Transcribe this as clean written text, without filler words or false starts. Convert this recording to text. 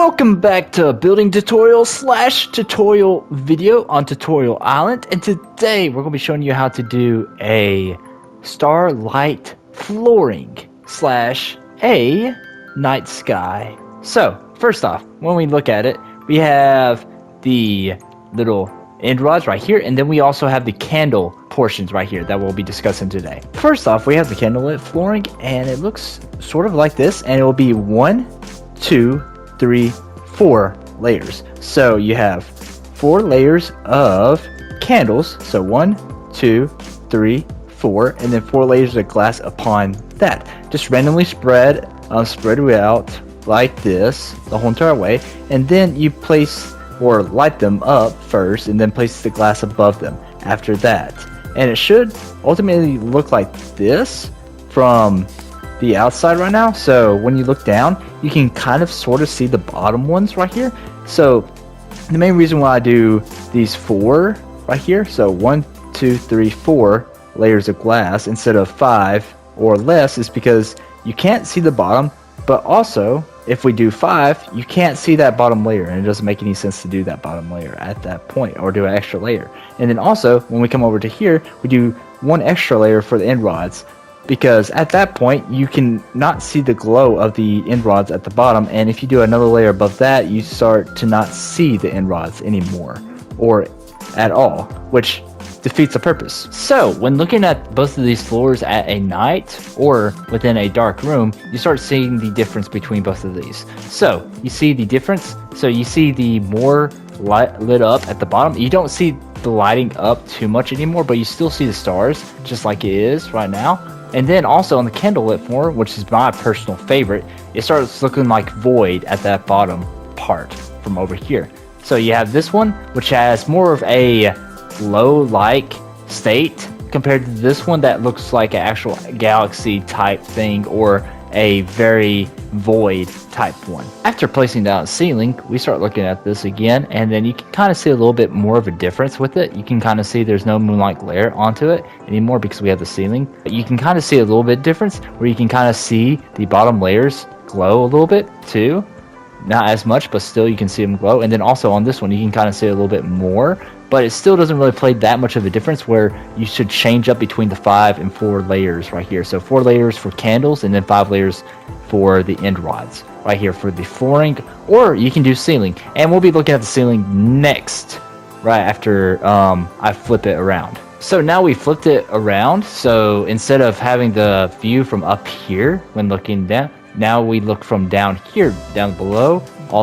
Welcome back to a building tutorial slash tutorial video on Tutorial Island, and today we're going to be showing you how to do a starlight flooring slash a night sky. So first off, when we look at it, we have the little end rods right here, and then we also have the candle portions right here that we'll be discussing today. First off, we have the candlelit flooring, and it looks sort of like this, and it will be 1, 2, 3, 4 layers. So you have 4 layers of candles. So 1, 2, 3, 4, and then 4 layers of glass upon that. Just randomly spread it out like this the whole entire way, and then you place or light them up first, and then place the glass above them after that. And it should ultimately look like this from the outside right now. So when you look down, you can kind of sort of see the bottom ones right here. So the main reason why I do these 4 right here, so 1, 2, 3, 4 layers of glass instead of 5 or less, is because you can't see the bottom, but also if we do 5, you can't see that bottom layer, and it doesn't make any sense to do that bottom layer at that point, or do an extra layer. And then also when we come over to here, we do 1 extra layer for the end rods, because at that point you can not see the glow of the end rods at the bottom, and if you do another layer above that, you start to not see the end rods anymore or at all, which defeats the purpose. So when looking at both of these floors at a night or within a dark room, you start seeing the difference between both of these. So you see the difference. So you see the more light lit up at the bottom. You don't see the lighting up too much anymore, but you still see the stars just like it is right now. And then also on the candlelit floor, which is my personal favorite, it starts looking like void at that bottom part from over here. So you have this one, which has more of a glow-like state compared to this one that looks like an actual galaxy type thing or a very void type one. After placing down a ceiling, we start looking at this again, and then you can kind of see a little bit more of a difference with it. You can kind of see there's no moonlight glare onto it anymore because we have the ceiling. But you can kind of see a little bit difference where you can kind of see the bottom layers glow a little bit too. Not as much, but still you can see them glow. And then also on this one, you can kind of see a little bit more, but it still doesn't really play that much of a difference where you should change up between the 5 and 4 layers right here. So 4 layers for candles, and then 5 layers for the end rods right here for the flooring, or you can do ceiling. And we'll be looking at the ceiling next, right after I flip it around. So now we flipped it around. So instead of having the view from up here when looking down, now we look from down here, down below,